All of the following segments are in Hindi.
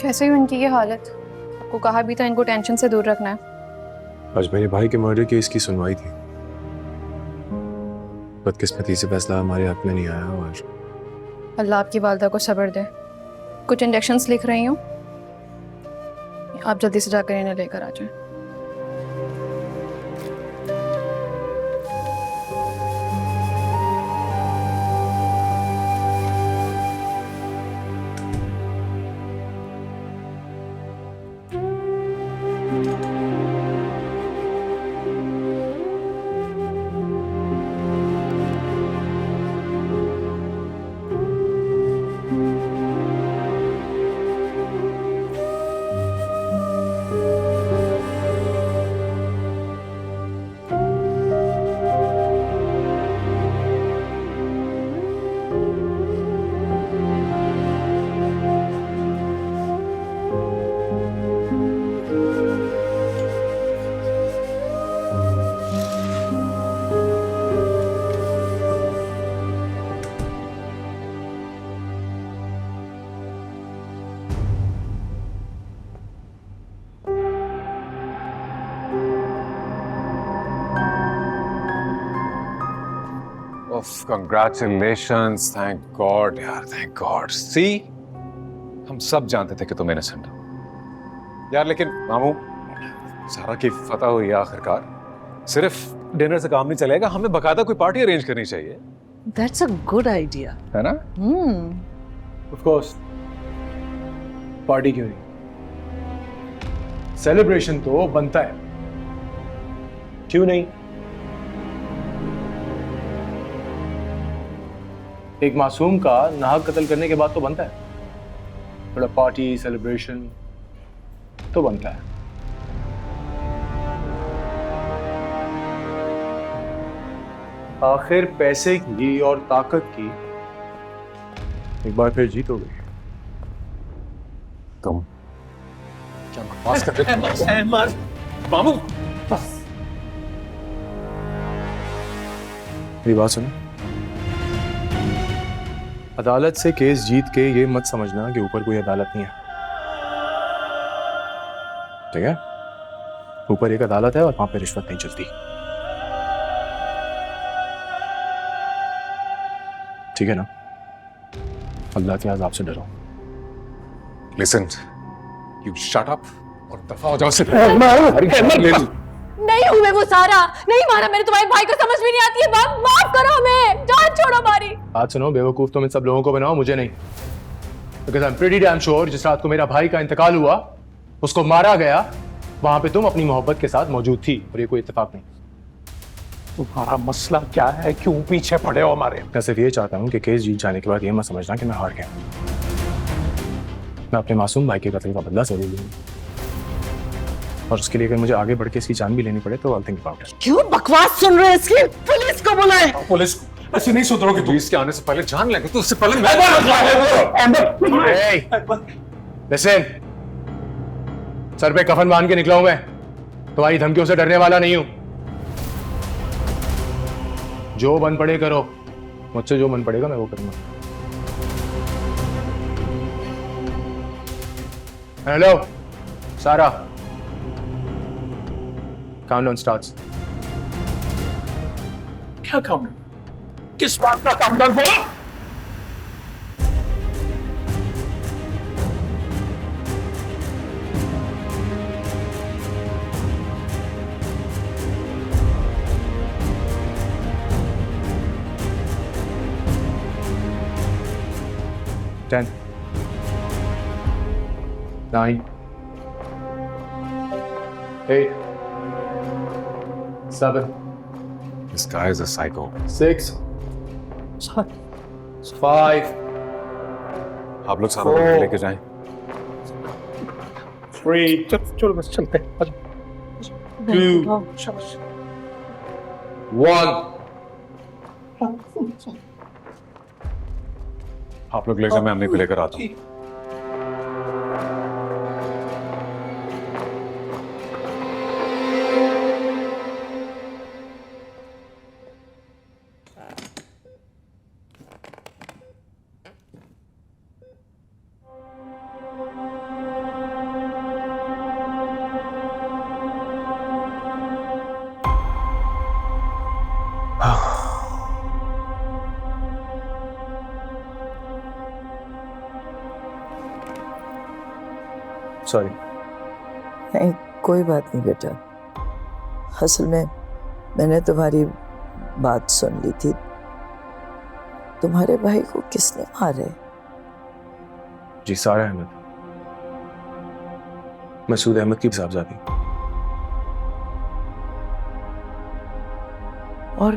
कैसे हुई उनकी ये हालत? आपको कहा भी था इनको टेंशन से दूर रखना है। आज मेरे भाई के मर्डर केस की सुनवाई थी। बदकिस्मती से फैसला हमारे हक में नहीं आया और अल्लाह आपकी वालदा को सब्र दे। कुछ इंजेक्शंस लिख रही हूँ, आप जल्दी से जाकर इन्हें लेकर आ जाएं। Congratulations, thank God यार, thank God. See, हम सब जानते थे कि तुम इनोसेंट हो यार, लेकिन मामू सारा की फतह हुई आखिरकार। सिर्फ डिनर से काम नहीं चलेगा, हमें बकायदा कोई पार्टी अरेंज करनी चाहिए। That's a good idea. है ना? Of course. पार्टी क्यों नहीं? सेलिब्रेशन तो बनता है, क्यों नहीं? एक मासूम का नाहक कत्ल करने के बाद तो बनता है, थोड़ा पार्टी सेलिब्रेशन तो बनता है। आखिर पैसे की और ताकत की एक बार फिर जीत हो गई। तुम क्या बकवास कर रहे हो? मामू मेरी बात सुनो। अदालत से केस जीत के ये मत समझना कि ऊपर कोई अदालत नहीं है, ठीक है? ऊपर एक अदालत है और वहां पे रिश्वत नहीं चलती, ठीक है ना? अल्लाह के अज़ाब से डरो। लिसन, यू शट अप और दफा हो जाओ से। नहीं हूँ मैं वो सारा, नहीं मारा मैंने तुम्हारे भाई को, समझ भी नहीं आती है बात, माफ करो हमें, जान छोड़ो हमारी। बात सुनो, बेवकूफ तुम इन सब लोगों को बनाओ, मुझे नहीं। Because I'm pretty damn sure जिस रात को मेरा भाई का इंतकाल हुआ, उसको मारा गया, वहां पे तुम अपनी मोहब्बत के साथ मौजूद थी और ये कोई इत्तेफाक नहीं। तुम्हारा मसला क्या है, क्यों पीछे पड़े हो हमारे? मैं सिर्फ ये चाहता हूँ कि केस जीत जाने के बाद ये मत समझना कि मैं हार गया। मैं अपने मासूम भाई के कत्ल का बदला जरूर लूंगा और उसके लिए अगर मुझे आगे बढ़ के इसकी जान भी लेनी पड़े तो I'll think about it। क्यों बकवास सुन रहे हैं इसकी? पुलिस को बुलाए। पुलिस ऐसे नहीं सुधरोगे तुम। पुलिस के आने से पहले जान लेंगे तो उससे पहले मैं Listen, सर पे कफन बांध के निकला हूं मैं, तुम्हारी धमकियों से डरने वाला नहीं हूं। जो मन पड़े करो, मुझसे जो मन पड़ेगा मैं वो करूंगा। हेलो सारा, काउंटडाउन स्टार्ट्स। क्या काम? किस बात का काम कर बोला? Ten, 9, 8, 7, This guy is a psycho. 6, 5, आप लोग सारा दिन लेके जाएं। 3, चलो बस चलते हैं। आ जाओ। 2, शाबाश। 1। आप लोग ले जाए, मैं अम्मी को लेकर आता हूँ। सॉरी। नहीं, कोई बात नहीं बेटा। असल में मैंने तुम्हारी बात सुन ली थी। तुम्हारे भाई को किसने मारे? जी सारा अहमद, मसूद अहमद की साहबजादी। और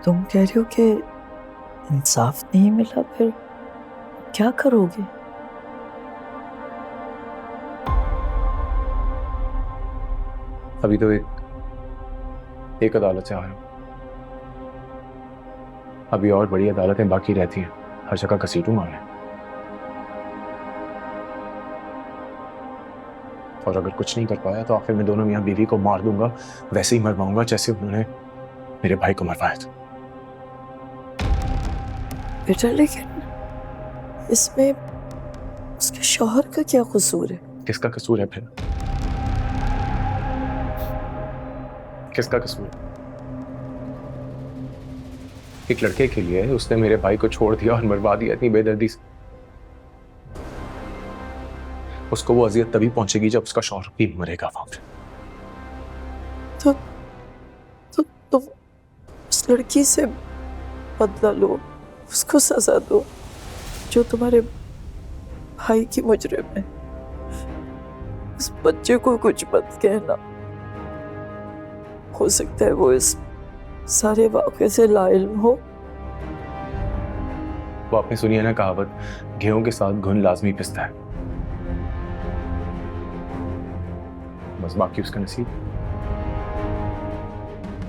तुम कह रहे हो कि इंसाफ नहीं मिला, फिर क्या करोगे? अभी तो एक अदालत से आ रहा हूं, अभी और बड़ी अदालतें बाकी रहती हैं, हर जगह घसीटू मांगे। और अगर कुछ नहीं कर पाया तो आखिर में दोनों मियां बीवी को मार दूंगा, वैसे ही मरवाऊंगा जैसे उन्होंने मेरे भाई को मरवाया था। बेटा लेकिन इसमें उसके शौहर का क्या कसूर है? किसका कसूर है फिर? किसका कसूर है? एक लड़के के लिए उसने मेरे भाई को छोड़ दिया और मरवा दिया इतनी बेदर्दी से। उसको वो अजियत तभी पहुंचेगी जब उसका शौहर भी मरेगा वहां पे। तो तुम उस लड़की से बदला लो, उसको सजा दो जो तुम्हारे भाई की मुजरिम है। उस बच्चे को कुछ मत कहना, हो सकता है वो इस सारे वाक़े से लाइल्म हो। वो आपने सुनी है ना कहावत, गेहूं के साथ घुन लाजमी पिसता है। बस बाकी उसका नसीब।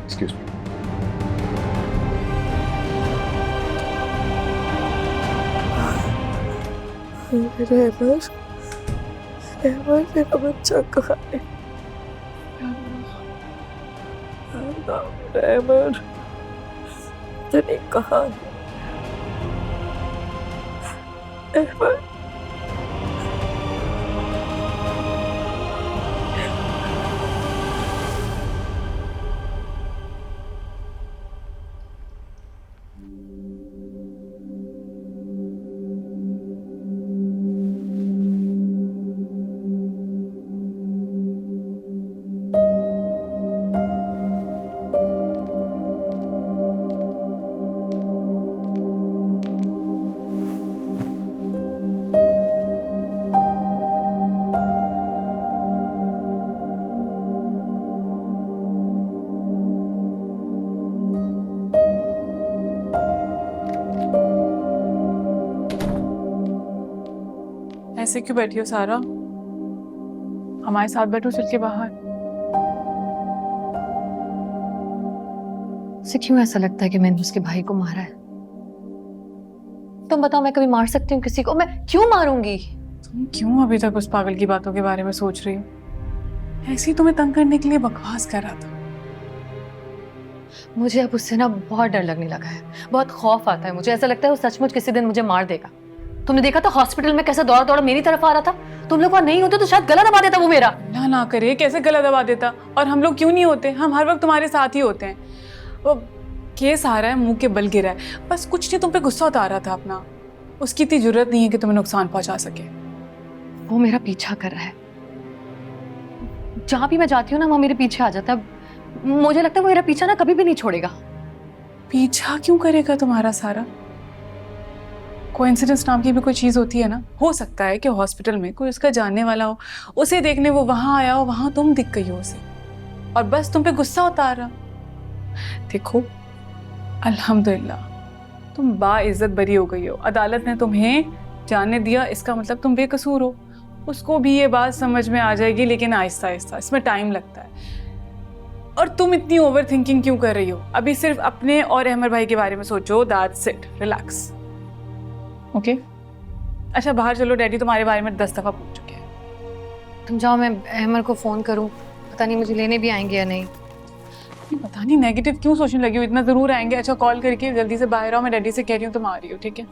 Excuse me. रहमत, मेरा बच्चा कहाँ है? रहमत, तने कहाँ है? रहमत, ऐसे क्यों बैठी हो सारा? हमारे साथ बैठो चल के बाहर। उसे क्यों ऐसा लगता है कि मैंने उसके भाई को मारा है? तुम बताओ, मैं कभी मार सकती हूँ किसी को? मैं क्यों मारूंगी? तुम क्यों अभी तक उस पागल की बातों के बारे में सोच रही हो? ऐसे ही तुम्हें तंग करने के लिए बकवास कर रहा था। मुझे अब उससे ना बहुत डर लगने लगा है, बहुत खौफ आता है मुझे। ऐसा लगता है वो सचमुच किसी दिन मुझे मार देगा। तुमने देखा था हॉस्पिटल में कैसा दौड़ा दौड़ा मेरी तरफ आ रहा था? तुम लोग वहां नहीं होते तो शायद गला दबा देता वो मेरा। अल्लाह ना करे, कैसे गला दबा देता? और हम लोग क्यों नहीं होते? हम हर वक्त तुम्हारे साथ ही होते हैं। वो केस आ रहा है, मुंह के बल गिरा है, बस कुछ नहीं, तुम पे गुस्सा उतार रहा था अपना। उसकी इतनी जरूरत नहीं है कि तुम्हें नुकसान पहुंचा सके। वो मेरा पीछा कर रहा है, जहां भी मैं जाती हूँ ना वहां मेरे पीछे आ जाता है। मुझे लगता है वो मेरा पीछा ना कभी भी नहीं छोड़ेगा। पीछा क्यों करेगा तुम्हारा सारा? कोइंसिडेंस नाम की भी कोई चीज होती है ना। हो सकता है कि हॉस्पिटल में कोई उसका जानने वाला हो, उसे देखने वो वहां आया हो, वहां तुम दिख गई हो उसे, और बस तुम पे गुस्सा उतार रहा। देखो, अल्हम्दुलिल्लाह तुम बाइज्जत बरी हो गई हो। अदालत ने तुम्हें जानने दिया, इसका मतलब तुम बेकसूर हो। उसको भी ये बात समझ में आ जाएगी, लेकिन आहिस्ता आहिस्ता, इसमें टाइम लगता है। और तुम इतनी ओवर थिंकिंग क्यों कर रही हो? अभी सिर्फ अपने और अहमद भाई के बारे में सोचो। That's it, relax, okay? अच्छा बाहर चलो, डैडी तुम्हारे बारे में 10 दफा पूछ चुके हैं। तुम जाओ, मैं अहमद को फोन करूं, पता नहीं मुझे लेने भी आएंगे या नहीं। पता नहीं नेगेटिव क्यों सोचने लगी हो, इतना जरूर आएंगे। अच्छा कॉल करके जल्दी से बाहर आओ, मैं डैडी से कह रही हूँ तुम आ रही हो, ठीक है?